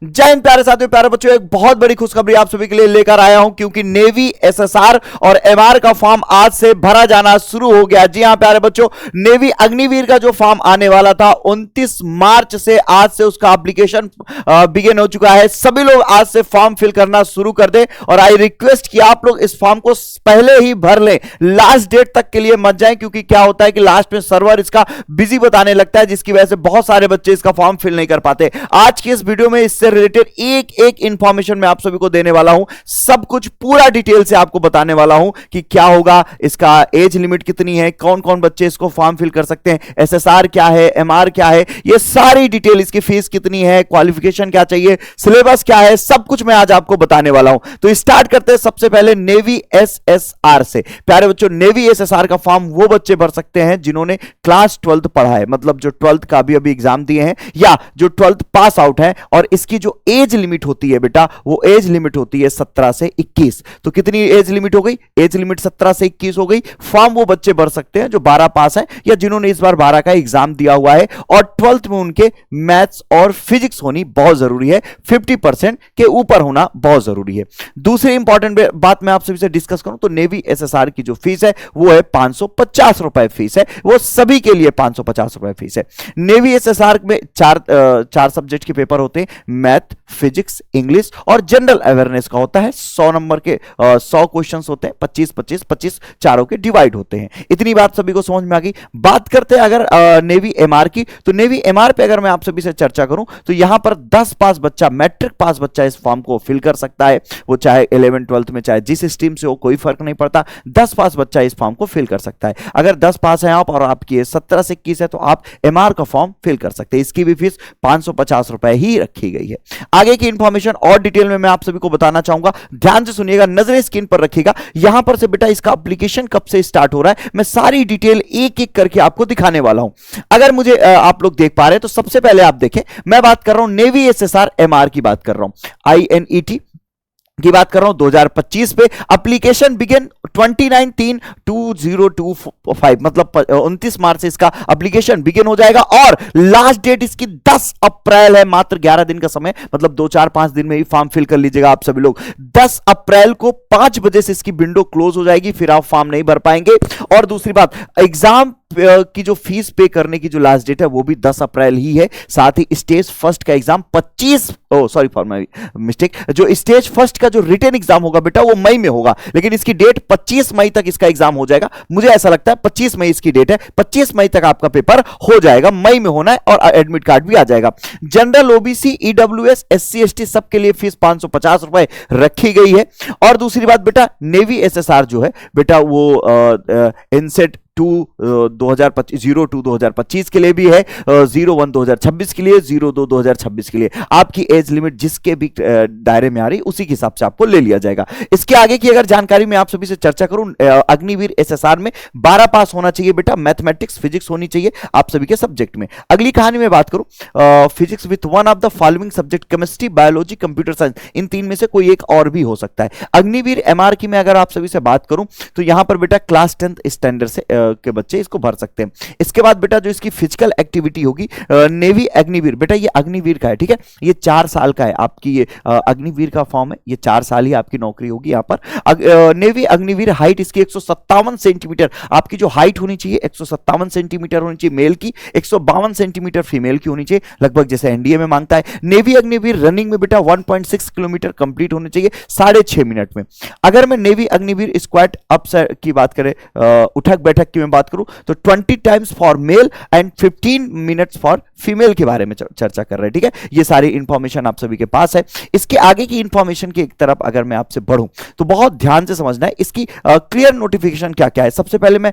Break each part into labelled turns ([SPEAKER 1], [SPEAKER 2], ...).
[SPEAKER 1] जय हिंद प्यारे साथियों, प्यारे बच्चों, एक बहुत बड़ी खुशखबरी आप सभी के लिए लेकर आया हूं क्योंकि नेवी, एसएसआर और एमआर का फॉर्म आज से भरा जाना शुरू हो गया। जी हां प्यारे बच्चों, नेवी अग्निवीर का जो फॉर्म आने वाला था 29 मार्च से, आज से उसका एप्लीकेशन बिगिन हो चुका है। सभी लोग आज से फॉर्म फिल करना शुरू कर दें और आई रिक्वेस्ट कि आप लोग इस फॉर्म को पहले ही भर लें, लास्ट डेट तक के लिए मत जाएं, क्योंकि क्या होता है कि लास्ट में सर्वर इसका बिजी बताने लगता है, जिसकी वजह से बहुत सारे बच्चे इसका फॉर्म फिल नहीं कर पाते। आज की इस वीडियो में इससे रिलेटेड एक एक इंफॉर्मेशन मैं आप सभी को देने वाला हूं, सब कुछ पूरा डिटेल से आपको बताने वाला हूं कि क्या होगा, इसका एज लिमिट कितनी है, कौन कौन बच्चे इसको फॉर्म फिल कर सकते हैं, एसएसआर क्या है, एमआर क्या है, ये सारी डिटेल, इसकी फीस कितनी है, क्वालिफिकेशन क्या चाहिए, सिलेबस क्या है, सब कुछ मैं आज आपको बताने वाला हूं। तो स्टार्ट करते हैं सबसे पहले नेवी एसएसआर से। प्यारे बच्चों, नेवी एसएसआर का फॉर्म वो बच्चे भर सकते हैं जिन्होंने क्लास 12 पढ़ा है, मतलब जो 12th का अभी एग्जाम दिए हैं या जो 12th पास आउट है, और इसकी जो एज लिमिट होती है बेटा, वो एज लिमिट होती है 17 से 21। तो कितनी एज लिमिट हो गई? एज लिमिट 17 से 21 हो गई। फॉर्म वो बच्चे भर सकते हैं जो 12 पास है या जिन्होंने इस बार 12 का एग्जाम दिया हुआ है, और 12th में उनके मैथ्स और फिजिक्स होनी बहुत जरूरी है, 50% के ऊपर होना बहुत जरूरी है। दूसरी इंपॉर्टेंट बात मैं आप सभी से डिस्कस करूं तो नेवी एसएसआर की जो फीस है वो है 550 रुपए फीस है, वो सभी के लिए 550 रुपए फीस है। नेवी एसएसआर में चार सब्जेक्ट के पेपर होते हैं, मैथ, फिजिक्स, इंग्लिश और जनरल अवेयरनेस का होता है। 100 नंबर के 100 क्वेश्चंस होते हैं, 25-25-25 चारों के डिवाइड होते हैं। इतनी बात सभी को समझ में आ गई। बात करते हैं अगर नेवी एमआर की, तो नेवी एमआर पे अगर मैं आप सभी से चर्चा करूं तो यहां पर 10 पास बच्चा, मैट्रिक पास बच्चा इस फॉर्म को फिल कर सकता है। वो चाहे 11 12th में, चाहे जिस स्ट्रीम से हो, कोई फर्क नहीं पड़ता, 10 पास बच्चा इस फॉर्म को फिल कर सकता है। अगर 10 पास हैं आप और आपकी 17 से 21 है तो आप एमआर का फॉर्म फिल कर सकते हैं। इसकी भी फीस 550 रुपए ही रखी गई है। आगे की इंफॉर्मेशन और डिटेल में मैं आप सभी को बताना चाहूंगा, ध्यान से सुनिएगा, नजरें स्क्रीन पर रखिएगा। यहां पर से बेटा इसका एप्लीकेशन कब से स्टार्ट हो रहा है, मैं सारी डिटेल एक एक करके आपको दिखाने वाला हूं। अगर मुझे आप लोग देख पा रहे हैं तो सबसे पहले आप देखें, मैं बात कर रहा हूं नेवी एसएसआर एमआर की बात कर रहा हूं, INET की बात कर रहा हूं 2025 पे। एप्लीकेशन बिगिन 29/3/2025, मतलब 29 मार्च से इसका एप्लीकेशन बिगिन हो जाएगा और लास्ट डेट इसकी 10 अप्रैल है। मात्र 11 दिन का समय, मतलब 2-4-5 दिन में ही फॉर्म फिल कर लीजिएगा आप सभी लोग। 10 अप्रैल को 5 बजे से इसकी विंडो क्लोज हो जाएगी, फिर आप फॉर्म नहीं भर पाएंगे। और दूसरी बात, एग्जाम की जो फीस पे करने की जो लास्ट डेट है वो भी 10 अप्रैल ही है। साथ ही स्टेज फर्स्ट का exam 25, sorry for my mistake, जो स्टेज फर्स्ट का जो रिटन एग्जाम होगा बेटा वो मई में होगा, लेकिन इसकी डेट 25 मई तक इसका एग्जाम हो जाएगा। मुझे ऐसा लगता है 25 मई इसकी डेट है, 25 मई तक आपका पेपर हो जाएगा, मई में होना है, और एडमिट कार्ड भी आ जाएगा। General, OBC, EWS, SC ST सबके लिए फीस 550 रुपए रखी गई है। और दूसरी बात बेटा, नेवी एसएसआर जो है बेटा वो इनसेट 02 2025 के लिए भी है, 01 2026 के लिए, 02 2026 के लिए। आपकी एज लिमिट जिसके भी दायरे में आ रही उसी के हिसाब से आपको ले लिया जाएगा। इसके आगे की अगर जानकारी मैं आप सभी से चर्चा करूं, अग्निवीर एसएसआर में 12 पास होना चाहिए बेटा, मैथमेटिक्स फिजिक्स होनी चाहिए आप सभी के सब्जेक्ट में। अगली कहानी में बात करूं, physics with one of the following subject, chemistry, biology, computer science, इन तीन में से कोई एक और भी हो सकता है। अग्निवीर एमआर की मैं अगर आप सभी से बात करूं तो यहां पर बेटा क्लास 10th स्टैंडर्ड से के बच्चे इसको भर सकते हैं। इसके बाद बेटा जो इसकी फिजिकल एक्टिविटी होगी, नेवी अग्निवीर, बेटा ये अग्निवीर का है, ठीक है, ये 4 साल का है। आपकी ये अग्निवीर का फॉर्म है, ये 4 साल ही आपकी नौकरी होगी यहाँ पर। नेवी अग्निवीर, हाइट इसकी 157 सेंटीमीटर, आपकी जो हाइट होनी चाहिए 157 सेंटीमीटर होनी चाहिए मेल की, 152 सेंटीमीटर फीमेल की होनी चाहिए, लगभग जैसे एनडीए में मांगता है। नेवी अग्निवीर रनिंग में बेटा 1.6 किलोमीटर कंप्लीट होने चाहिए 6.5 मिनट में। अगर मैं नेवी अग्निवीर स्क्वाट अप की बात करें, उठक बैठक की मैं बात करूं तो 20 times for male and 15 minutes for female के बारे में चर्चा कर रहे हैं, ठीक है। ये सारी इंफॉर्मेशन आप सभी के पास है। इसके आगे की इंफॉर्मेशन की तरफ अगर मैं आपसे बढ़ूं तो बहुत ध्यान से समझना है, इसकी क्लियर नोटिफिकेशन क्या क्या है। सबसे पहले मैं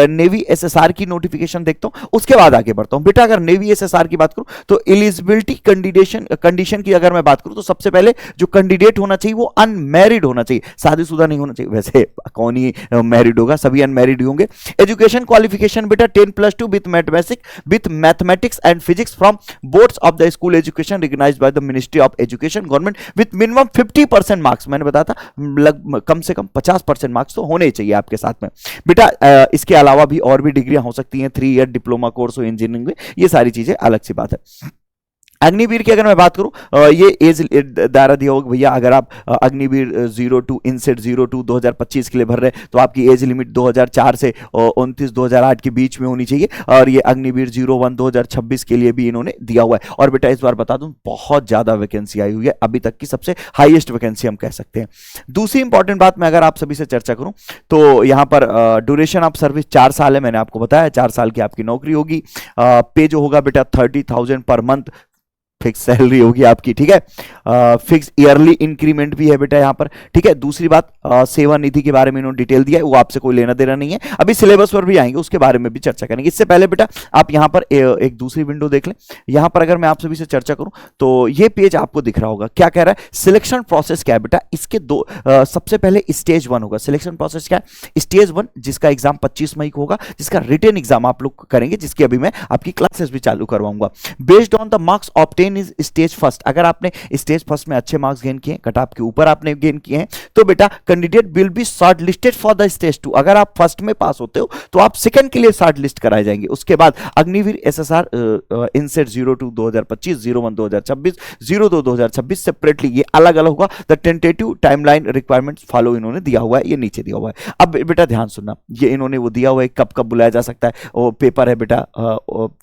[SPEAKER 1] नेवी एसएसआर की नोटिफिकेशन देखता हूं, उसके बाद आगे बढ़ता हूं। बेटा अगर नेवी एसएसआर की बात करूं तो एलिजिबिलिटी कंडीशन की अगर मैं बात करूं तो सबसे पहले जो कैंडिडेट होना चाहिए वो अनमैरिड होना चाहिए, शादीशुदा नहीं होना चाहिए। वैसे कौन ही मैरिड होगा, सभी अनमैरिड होंगे। एजुकेशन क्वालिफिकेशन बेटा 10+2 with mathematics and physics from boards of the school education recognized by the ministry of education government with minimum 50% marks. मैंने बताया था कम से कम 50% मार्क्स तो होने चाहिए आपके साथ में बेटा। इसके अलावा भी और भी डिग्रियां हो सकती हैं, 3 ईयर डिप्लोमा कोर्स हो इंजीनियरिंग में, ये सारी चीजें अलग सी बात है। अग्निवीर की अगर मैं बात करूं, ये एज दायरा दिया होगा भैया, अगर आप अग्निवीर 02 इनसेट 02 2025 के लिए भर रहे हैं तो आपकी एज लिमिट 2004 से 29 2008 के बीच में होनी चाहिए। और ये अग्निवीर 01 2026 के लिए भी इन्होंने दिया हुआ है। और बेटा इस बार बता दूं बहुत ज्यादा वैकेंसी आई हुई है, अभी तक की सबसे हाईएस्ट वैकेंसी हम कह सकते हैं। दूसरी इंपॉर्टेंट बात मैं अगर आप सभी से चर्चा करूं तो यहां पर ड्यूरेशन ऑफ सर्विस 4 साल है, मैंने आपको बताया 4 साल की आपकी नौकरी होगी। पे जो होगा बेटा 30,000 पर मंथ फिक्स सैलरी होगी आपकी, ठीक है। फिक्स ईयरली इंक्रीमेंट भी है बेटा यहाँ पर, ठीक है। दूसरी बात सेवा निधि के बारे में इन्होंने डिटेल दिया है, वो आपसे कोई लेना देना नहीं है। अभी सिलेबस पर भी आएंगे, उसके बारे में भी चर्चा करेंगे। इससे पहले बेटा आप यहाँ पर एक दूसरी विंडो देख लें। यहाँ पर अगर मैं आप सभी से चर्चा करूं तो ये पेज आपको दिख रहा होगा, क्या कह रहा है, सिलेक्शन प्रोसेस क्या है बेटा। इसके दो सबसे पहले स्टेज 1 होगा। सिलेक्शन प्रोसेस क्या है, स्टेज 1 जिसका एग्जाम 25 मई को होगा, जिसका रिटन एग्जाम आप लोग करेंगे, जिसकी अभी मैं आपकी क्लासेस भी चालू करवाऊंगा। Based on the marks obtain is stage first, अगर आपने स्टेज फर्स्ट में अच्छे मार्क्स गेन किए, कट ऑफ के ऊपर आपने गेन किए हैं, तो बेटा candidate will be short listed for the stage 2। अगर आप फर्स्ट में पास होते हो तो आप सेकंड के लिए शॉर्ट लिस्ट कराए जाएंगे। उसके बाद अग्निवीर एसएसआर इनसेट 02 2025, 01 2026, 02 2026 सेपरेटली ये अलग अलग होगा। The tentative timeline requirements follow इन्होंने दिया हुआ है, ये नीचे दिया हुआ है। अब बेटा ध्यान सुनना, ये इन्होंने वो दिया हुआ है कब कब बुलाया जा सकता है, वो पेपर है बेटा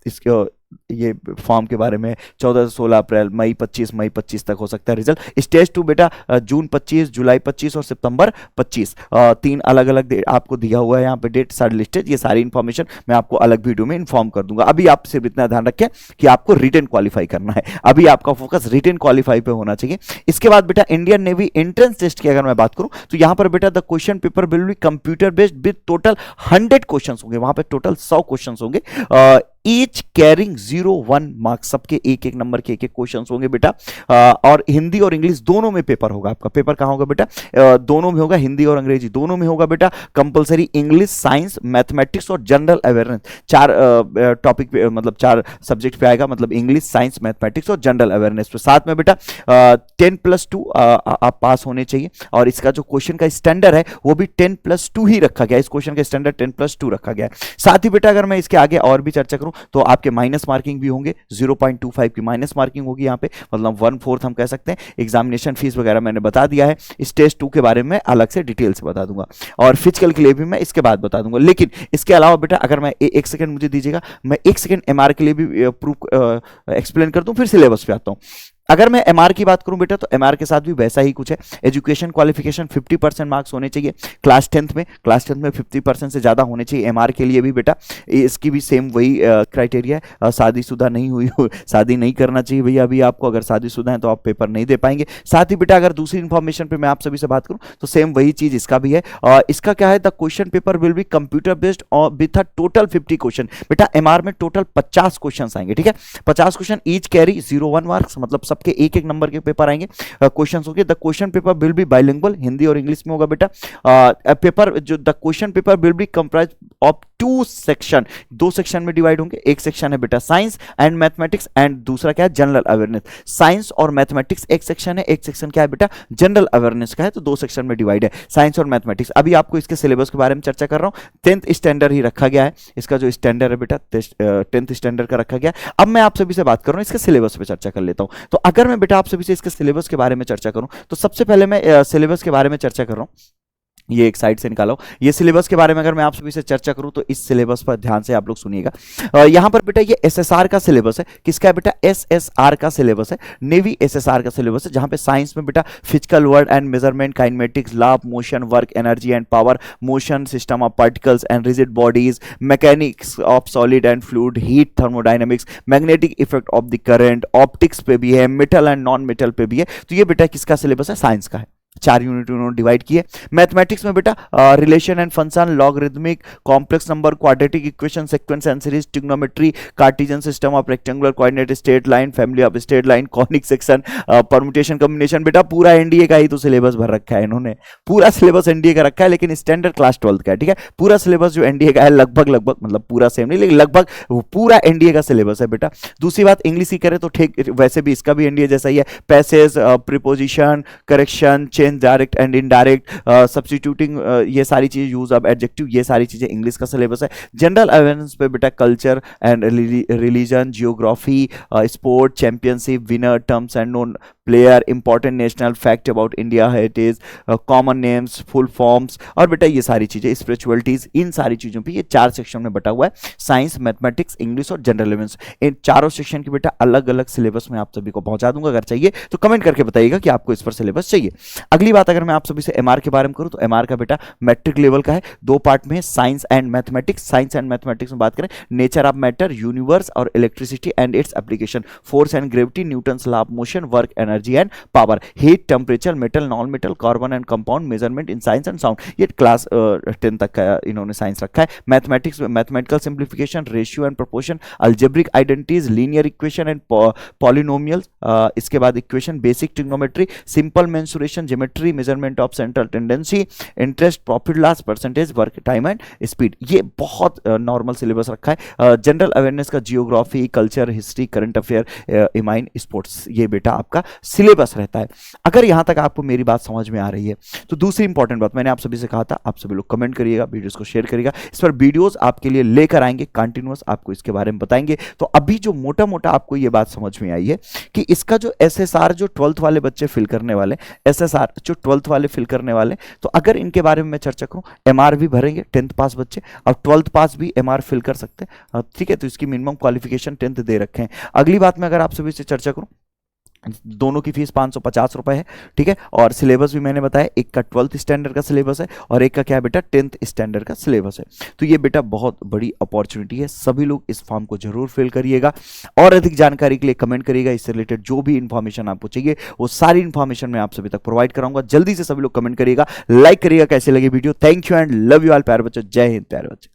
[SPEAKER 1] इसके ये फॉर्म के बारे में 14 से 16 अप्रैल, मई 25 तक हो सकता है रिजल्ट। स्टेज 2 बेटा जून 25, जुलाई 25 और सितंबर 25, 3 अलग अलग आपको दिया हुआ है यहाँ पे डेट सारी लिस्टेड। ये सारी इंफॉर्मेशन मैं आपको अलग वीडियो में इन्फॉर्म कर दूंगा। अभी आप सिर्फ इतना ध्यान रखें कि आपको रिटन क्वालिफाई करना है, अभी आपका फोकस रिटन क्वालिफाई पे होना चाहिए। इसके बाद बेटा इंडियन नेवी एंट्रेंस टेस्ट की अगर मैं बात करूं तो यहां पर बेटा the question paper will be computer based with total 100 question होंगे, वहां पे टोटल 100 क्वेश्चन होंगे, ईच कैरिंग 0-1 मार्क्स, सबके एक एक नंबर के एक एक क्वेश्चन होंगे बेटा। और हिंदी और इंग्लिश दोनों में पेपर होगा आपका। पेपर कहां होगा बेटा, दोनों में होगा, हिंदी और अंग्रेजी दोनों में होगा बेटा। कंपलसरी इंग्लिश, साइंस, मैथमेटिक्स और जनरल अवेयरनेस, 4 टॉपिक पे, मतलब 4 सब्जेक्ट पे आएगा, मतलब इंग्लिश, साइंस, मैथमेटिक्स और जनरल अवेयरनेस पे। साथ में बेटा 10+2 आप पास होने चाहिए। और इसका जो क्वेश्चन का स्टैंडर्ड है वो भी 10+2 ही रखा गया, इस क्वेश्चन का स्टैंडर्ड 10+2 रखा गया है। साथ ही बेटा अगर मैं इसके आगे और भी चर्चा करूं तो आपके माइनस मार्किंग भी होंगे, 0.25 की माइनस मार्किंग होगी यहाँ पे, मतलब 1/4 हम कह सकते हैं। एग्जामिनेशन फीस वगैरह मैंने बता दिया है, स्टेज 2 के बारे में अलग से डिटेल से बता दूंगा, और फिजिकल के लिए भी मैं इसके बाद बता दूंगा। लेकिन इसके अलावा बेटा अगर मैं एक सेकंड मुझे दीजिएगा, मैं एक सेकंड एमआर के लिए भी प्रूफ एक्सप्लेन कर दूं, फिर सिलेबस पे आता हूं। अगर मैं एमआर की बात करूं बेटा तो एमआर के साथ भी वैसा ही कुछ है। एजुकेशन क्वालिफिकेशन 50% मार्क्स होने चाहिए क्लास 10th में 50% से ज्यादा होने चाहिए एमआर के लिए भी बेटा। इसकी भी सेम वही क्राइटेरिया है, शादीशुदा नहीं हुई हो, शादी नहीं करना चाहिए भैया अभी आपको, अगर शादीशुदा है तो आप पेपर नहीं दे पाएंगे। साथ ही बेटा अगर दूसरी इंफॉर्मेशन पे मैं आप सभी से बात करूं तो सेम वही चीज इसका भी है। इसका क्या है, the question paper will be computer based और विथ अ टोटल 50 क्वेश्चन। बेटा एमआर में टोटल 50 क्वेश्चन आएंगे, ठीक है, 50 क्वेश्चन, ईच कैरी 0-1 मार्क्स, मतलब सबके एक एक नंबर के पेपर आएंगे, क्वेश्चंस होंगे। The question paper will be bilingual, Hindi और इंग्लिश में होगा बेटा। पेपर जो the question paper will be comprise of 2 section, 2 section में डिवाइड होंगे। एक सेक्शन है बेटा साइंस एंड मैथमेटिक्स, एंड दूसरा क्या है, जनरल अवेयरनेस। साइंस और मैथमेटिक्स एक सेक्शन है, एक सेक्शन क्या है बेटा, जनरल अवेयरनेस का है, तो 2 सेक्शन में डिवाइड है साइंस और मैथमेटिक्स। अभी आपको इसके सिलेबस के बारे में चर्चा कर रहा हूं। 10th स्टैंडर्ड ही रखा गया है, इसका जो स्टैंडर्ड है बेटा 10th स्टैंडर्ड का रखा गया। अब मैं आप सभी से बात कर रहा हूं, इसके सिलेबस पे चर्चा कर लेता हूं। तो अगर मैं बेटा आप सभी से इसके सिलेबस के बारे में चर्चा करूं तो सबसे पहले मैं सिलेबस के बारे में चर्चा कर रहा हूं, ये एक साइड से निकालो। ये सिलेबस के बारे में अगर मैं आप सभी से चर्चा करूं तो इस सिलेबस पर ध्यान से आप लोग सुनिएगा। यहां पर बेटा ये एसएसआर का सिलेबस है, किसका है बेटा, एसएसआर का सिलेबस है, नेवी एसएसआर का सिलेबस है, जहां पे साइंस में बेटा physical word and measurement, kinematics, law of motion, work, energy and power, motion system of particles and rigid bodies, mechanics of solid and fluid, heat, thermodynamics, magnetic effect of the current, optics पे भी है, metal and non metal पे भी है। तो ये बेटा किसका सिलेबस है, साइंस का है। 4 यूनिट उन्होंने डिवाइड किए। मैथमेटिक्स में बेटा relation and function, logarithmic, complex number, quadratic equation, sequence and series, trigonometry, Cartesian system of rectangular coordinate, straight line, family of straight line, conic section, permutation combination. बेटा पूरा NDA का ही तो syllabus भर रखा है इन्होंने, पूरा सिलेबस एनडीए का रखा है, लेकिन स्टैंडर्ड क्लास 12th का है, ठीक है। पूरा सिलेबस जो एनडीए का है लगभग मतलब पूरा सेम नहीं, लेकिन लगभग पूरा एनडीए का सिलेबस है बेटा। दूसरी बात इंग्लिश की करें तो ठीक वैसे भी इसका भी एनडीए जैसा ही है, passage, preposition, correction, change direct and indirect, substituting, ये सारी चीजें, यूज ऑफ एडजेक्टिव, ये सारी चीजें इंग्लिश का सिलेबस है। जनरल अवेयरनेस पे बेटा culture and religion, geography, sport, championship, winner, terms and known player, important national fact about India, heritage, common names, full forms, और बेटा ये सारी चीजें, स्पिरिचुअलिटीज, इन सारी चीजों पे ये 4 सेक्शन में बटा हुआ है। साइंस, मैथमेटिक्स, इंग्लिश और जनरल अवेयरनेस, इन चारों सेक्शन की बेटा अलग अलग सिलेबस में आप सभी को पहुंचा दूंगा। अगर चाहिए तो कमेंट करके बताइएगा कि आपको इस पर सिलेबस चाहिए। अगली बात अगर मैं आप सभी से एमआर के बारे में करूं तो एमआर का बेटा मैट्रिक लेवल का है, 2 पार्ट में है, science and mathematics. Science and mathematics में बात करें, नेचर ऑफ मैटर, यूनिवर्स और electricity and its application, force and gravity, Newton's law of motion, work, energy and power, heat, temperature, metal, non metal, carbon and compound, measurement in science and sound, ये class 10 तक का इन्होंने science रखा है। Mathematics में mathematical simplification, ratio and proportion, algebraic identities, linear equation and polynomials, इसके बाद equation, basic trigonometry, simple mensuration, geometry, measurement of central tendency, interest, profit loss, percentage, work time and speed, ये बहुत normal syllabus रखा है। General awareness का geography, culture, history, current affair, imine, sports, ये बेटा आपका सिलेबस रहता है। अगर यहां तक आपको मेरी बात समझ में आ रही है तो दूसरी इंपॉर्टेंट बात मैंने आप सभी से कहा था, आप सभी लोग कमेंट करिएगा, वीडियोस को शेयर करिएगा, इस पर वीडियोस आपके लिए लेकर आएंगे, कंटिन्यूअस आपको इसके बारे में बताएंगे। तो अभी जो मोटा मोटा आपको ये बात समझ में आई है कि इसका जो एसएसआर जो 12th वाले बच्चे फिल करने वाले, एसएसआर जो 12th वाले फिल करने वाले, तो अगर इनके बारे में मैं चर्चा करूं, एमआर भी भरेंगे 10th पास बच्चे, और 12th पास भी एमआर फिल कर सकते हैं, ठीक है। तो इसकी मिनिमम क्वालिफिकेशन 10th दे रखे हैं। अगली बात मैं अगर आप सभी से चर्चा करूं, दोनों की फीस 550 रुपए है, ठीक है। और सिलेबस भी मैंने बताया, एक का 12th स्टैंडर्ड का सिलेबस है और एक का क्या है बेटा 10th स्टैंडर्ड का सिलेबस है। तो ये बेटा बहुत बड़ी अपॉर्चुनिटी है, सभी लोग इस फॉर्म को जरूर फिल करिएगा और अधिक जानकारी के लिए कमेंट करिएगा। इससे रिलेटेड जो भी इंफॉर्मेशन आपको चाहिए वो सारी इंफॉर्मेशन मैं आप सभी तक प्रोवाइड कराऊंगा। जल्दी से सभी लोग कमेंट करिएगा, लाइक करिएगा कैसे लगे video. Thank you and love you all प्यारे बच्चों, जय हिंद प्यारे बच्चों।